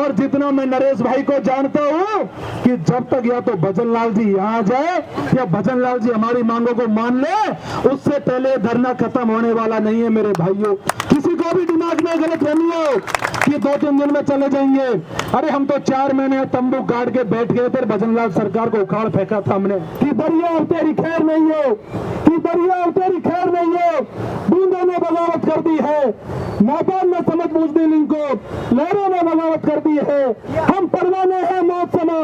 और जितना मैं नरेश भाई को जानता हूँ कि जब तक या तो भजन लाल जी यहाँ जाए या भजन लाल जी हमारी मांगों को मान ले, उससे पहले धरना खत्म होने वाला नहीं है मेरे भाइयों। किसी को भी दिमाग में गलत फहमी हो कि 2-3 दिन में चले जाएंगे। अरे हम तो 4 महीने तंबू गाड़ के बैठ गए थे, भजन लाल सरकार को उखाड़ फेंका था हमने कि दरिया अब तेरी खैर नहीं है, कि दरिया अब तेरी खैर नहीं है। बूंदों ने बगावत कर दी है, नाबाद ने समझ बूझ दी इनको, लहरों ने बगावत कर दी है। हम परवाने हैं मौत समा,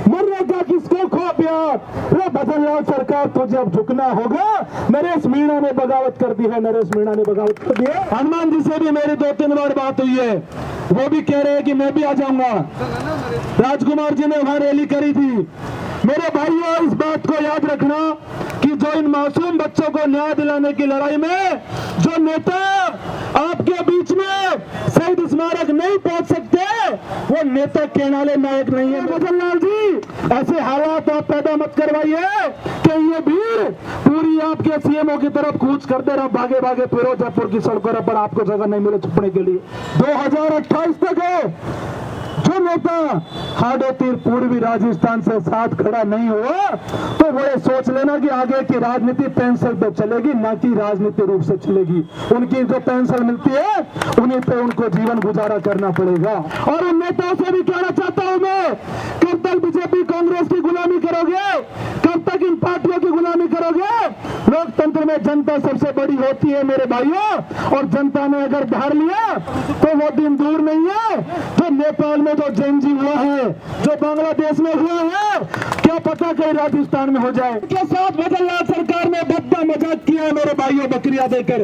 मरने का किसको खो प्यार। रे भजन लाल सरकार तुझे अब झुकना होगा। नरेश मीणा ने बगावत कर दी है, नरेश मीणा ने बगावत कर दी है। हनुमान जी से भी मेरी 2-3 बार बात हुई है, वो भी कह रहे हैं कि मैं भी आ जाऊंगा। राजकुमार जी ने वहां रैली करी थी। मेरे भाइयों, इस बात को याद रखना कि जो इन मासूम बच्चों को न्याय दिलाने की लड़ाई में जो नेता आपके बीच में शहीद स्मारक नहीं पहुंच सकते, वो नेता कहनाले नायक नहीं है। भजन लाल जी, ऐसे हालात आप पैदा मत करवाइए कि ये भीड़ पूरी आपके सीएमओ की तरफ कूच करते रहा, भागे भागे फिरोजपुर की सड़कों पर आपको जगह नहीं मिले छुपने के लिए। 2028 तक है जो नेता हाडो तीर पूर्वी राजस्थान से साथ खड़ा नहीं हुआ तो बड़े सोच लेना कि आगे की राजनीति पेंशन पे चलेगी, ना कि राजनीति रूप से चलेगी। उनकी जो पेंशन मिलती है उन्हीं पे उनको जीवन गुजारा करना पड़ेगा। और उन नेताओं से भी कहना चाहता हूं मैं, कब तक बीजेपी कांग्रेस की गुलामी करोगे, कब तक इन पार्टियों की गुलामी करोगे। लोकतंत्र में जनता सबसे बड़ी होती है मेरे भाइयों, और जनता ने अगर धार लिया तो वो दिन दूर नहीं है जो नेपाल में जो जेएनजी हुआ है, जो बांग्लादेश में हुआ है, क्या पता कहीं राजस्थान में हो जाए। के साथ भजन लाल सरकार ने भद्दा मजाक किया है मेरे भाइयों, बकरियां देकर।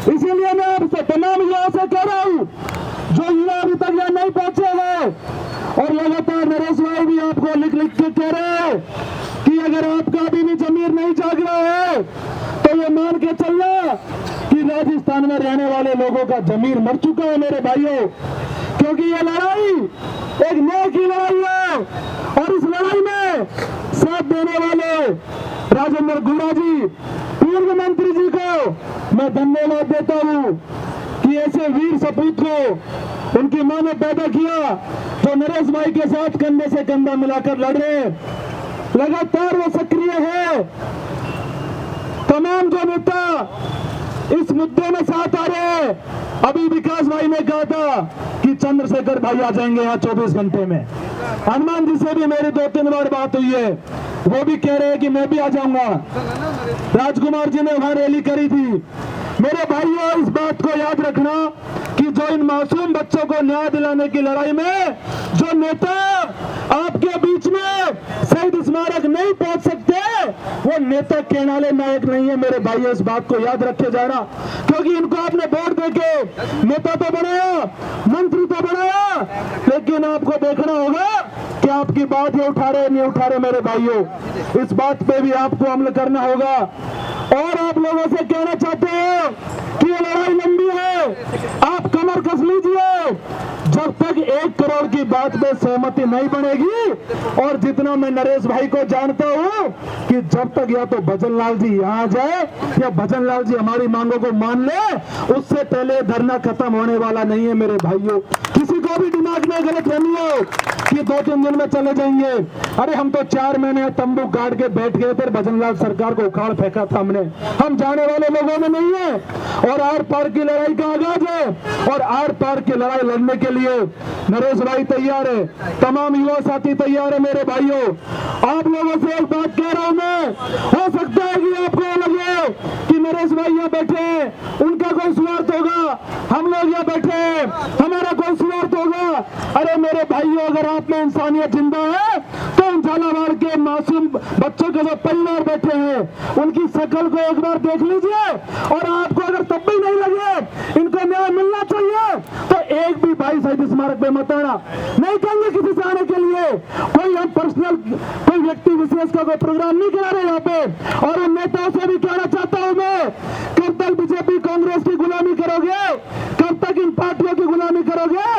इसीलिए मैं आपसे तमाम युवाओं से कह रहा हूं, जो युवा अभी तक यहाँ नहीं पहुंचे हैं, और लगातार नरेश भाई भी आपको लिख लिख के कह रहे हैं कि अगर आपका अभी भी जमीर नहीं जाग रहा है तो ये मान के चलना कि राजस्थान में रहने वाले लोगों का जमीर मर चुका है मेरे भाइयों। क्योंकि ये लड़ाई एक न्याय की लड़ाई है, और इस लड़ाई में साथ देने वाले राजेंद्र गुड़ा जी, पूर्व मंत्री जी को मैं धन्यवाद देता हूं कि ऐसे वीर सपूत को उनकी मां ने पैदा किया, जो नरेश भाई के साथ कंधे से कंधा मिलाकर लड़ रहे हैं। लगातार वो सक्रिय है। तमाम जो नेता इस मुद्दे में साथ आ रहे हैं। अभी विकास भाई ने कहा था कि चंद्रशेखर भाई आ जाएंगे यहाँ 24 घंटे में। हनुमान जी से भी मेरी 2-3 बार बात हुई है, वो भी कह रहे हैं कि मैं भी आ जाऊंगा। राजकुमार जी ने वहां रैली करी थी। मेरे भाइयों, इस बात को याद रखना कि जो इन मासूम बच्चों को न्याय दिलाने की लड़ाई में जो नेता आपके बीच में शहीद स्मारक नहीं पहुंच सकते, वो नेता कहनाले नायक नहीं है मेरे भाइयों। इस बात को याद रखे जाना, क्योंकि इनको आपने वोट देके नेता तो बनाया, मंत्री तो बनाया, लेकिन आपको देखना होगा कि आपकी बात ये उठा रहे नहीं उठा रहे मेरे भाइयों। इस बात पे भी आपको अमल करना होगा। और आप लोगों से कहना चाहते हैं कि ये लड़ाई लंबी है, आप कमर कस लीजिए। जब तक 1 करोड़ की बात में सहमति नहीं बनेगी, और जितना मैं नरेश भाई को जानता हूं कि जब तक या तो भजन लाल जी यहाँ जाए या भजन लाल जी हमारी मांगों को मान ले, उससे पहले धरना खत्म होने वाला नहीं है मेरे भाइयों। किसी को भी दिमाग में गलत फहमी हो कि 2-3 दिन में चले जाएंगे। अरे हम तो 4 महीने तंबू गाड़ के बैठ गए थे, भजन लाल सरकार को उखाड़ फेंका था हमने। हम जाने वाले लोगों में नहीं है, और आर पार की लड़ाई का आगाज है, और आर पार की लड़ाई लड़ने के लिए नरेश भाई तैयार है, तमाम युवा साथी तैयार है मेरे भाइयों। आप लोगों से एक बात कह रहा हूं मैं, हो सकता है कि आपको लगे कि नरेश भाई यहाँ बैठे हैं, उनका कोई स्वार्थ होगा, हम लोग यहाँ बैठे हैं, हमारा कोई स्वार्थ होगा। अरे मेरे भाइयों, अगर आप में इंसानियत जिंदा है तो उन झालावाड़ के मासूम बच्चों के जो परिवार बैठे हैं उनकी शक्ल को एक बार देख लीजिए, और आपको अगर तब भी नहीं लगे इनको न्याय मिलना चाहिए तो एक भी भाई शहीद स्मारक पे मत आना। नहीं कहेंगे किसी से आने के लिए, कोई हम पर्सनल कोई व्यक्ति विशेष का कोई प्रोग्राम नहीं करा रहे यहाँ पे। और उन नेताओं से भी कहना चाहता हूं मैं, कब तक बीजेपी कांग्रेस की गुलामी करोगे, कब तक इन पार्टियों की गुलामी करोगे।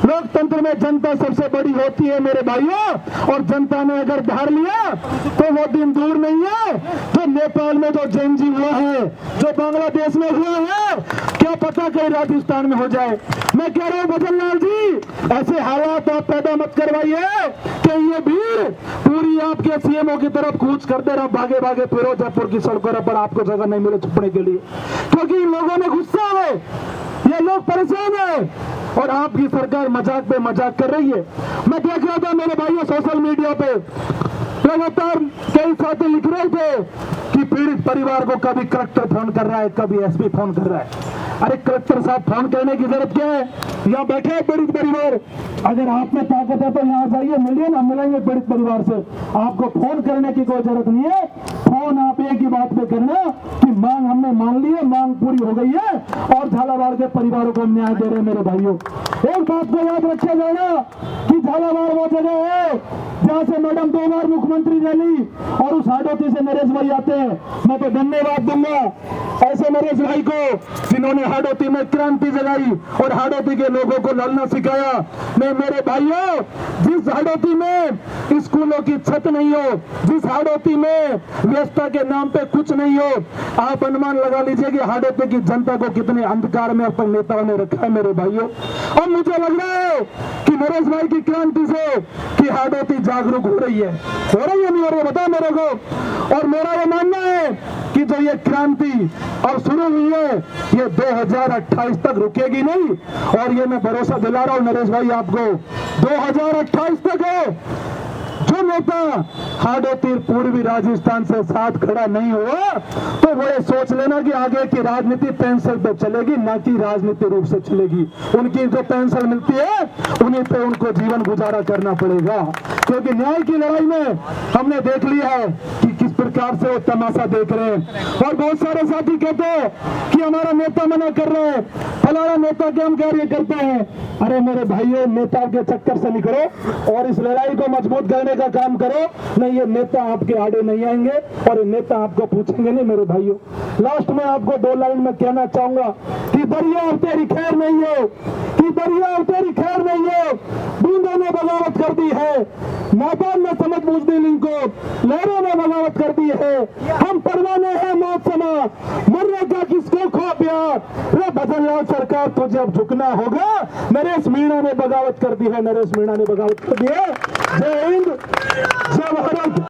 लोकतंत्र में जनता जनता सबसे बड़ी होती है मेरे भाइयों। और जनता ने अगर धार लिया तो वो दिन दूर नहीं है जो नेपाल में जो जेएनजी हुआ है, जो बांग्लादेश में हुआ है, क्या पता कहीं राजस्थान में हो जाए। मैं कह रहा हूं भजन लाल जी, ऐसे हालात आप पैदा मत करवाइए कि ये भीड़ पूरी आपके सीएमओ की तरफ कूच कर दे रहा, भागे भागे फिरो जयपुर की सड़कों पर, आपको जगह नहीं मिले छुपने के लिए, क्योंकि इन लोगों में गुस्सा है, ये लोग परेशान है और आपकी सरकार मजाक पे मजाक कर रही है। मैं देख रहा था मेरे भाइयों सोशल मीडिया पे लगातार कई साथी लिख रहे थे कि पीड़ित परिवार को कभी कलेक्टर फोन कर रहा है, कभी एसपी फोन कर रहा है। अरे कलेक्टर साहब फोन करने की जरूरत क्या है, यहाँ बैठे हैं पीड़ित परिवार, अगर आप में ताकत है तो यहाँ जाइए, मिलिए ना, मिलेंगे पीड़ित परिवार से। आपको फोन करने की कोई जरूरत नहीं है, फोन आप एक ही बात पे करना कि मांग हमने मान ली है, मांग पूरी हो गई है और झालावाड़ के परिवारों को न्याय दे रहे हैं मेरे भाइयों। एक बात को याद रखिए जाना कि झालावाड़ वो जगह है जहाँ से मैडम 2 बार मुख्यमंत्री रही और उस हाडोती से नरेश भाई आते हैं। मैं तो धन्यवाद दूंगा ऐसे नरेश भाई को जिन्होंने हाडोती में क्रांति जगाई और हाडोती के लोगों को लड़ना सिखाया। मैं मेरे भाइयों, जिस हाडोती में स्कूलों की छत नहीं हो, जिस हाडोती में व्यवस्था के नाम पे कुछ नहीं हो, आप अनुमान लगा लीजिए कि हाडोती की जनता को कितने अंधकार में अब तक नेताओं ने रखा है मेरे भाइयों। और मुझे लग रहा है कि नरेश भाई की क्रांति से कि हाडोती जागरूक हो रही है नहीं हो रही है, बताओ मेरे को। और मेरा ये मानना है कि जो ये क्रांति अब शुरू हुई है ये 2028 तक रुकेगी नहीं, और ये मैं भरोसा दिला रहा हूं नरेश भाई आपको, 2028 तक है। जो नेता हाडोती पूर्वी राजस्थान से साथ खड़ा नहीं हुआ तो वो ये सोच लेना कि आगे की राजनीति पेंशन पे चलेगी, ना कि राजनीतिक रूप से चलेगी। उनकी जो पेंशन मिलती है उन्हीं पे उनको जीवन गुजारा करना पड़ेगा, क्योंकि न्याय की लड़ाई में हमने देख लिया है कि किस प्रकार से वो तमाशा देख रहे हैं। और बहुत सारे साथी कहते हैं कि हमारा नेता मना कर रहे हैं, फलाना नेता के हम कार्य करते हैं। अरे मेरे भाइयों, नेता के चक्कर से निकलो और इस लड़ाई को मजबूत करने का काम करो, नहीं ये नेता आपके आड़े नहीं आएंगे और ये नेता आपको पूछेंगे नहीं मेरे भाइयों। लास्ट में आपको 2 लाइन में कहना चाहूंगा कि दरिया अब तेरी खैर नहीं हो, कि दरिया अब तेरी खैर नहीं हो, बूंदों ने बगावत कर दी है, नाबाद ने समझ बूझ दी लिंक को, लहरों ने बगावत कर दी है, हम परवाने हैं मौत समा, मरने का किसको खो प्यार। रे भजन लाल सरकार तुझे अब झुकना होगा, नरेश मीणा ने बगावत कर दी है, नरेश मीणा ने बगावत कर दी है। जय हिंद, जय भारत।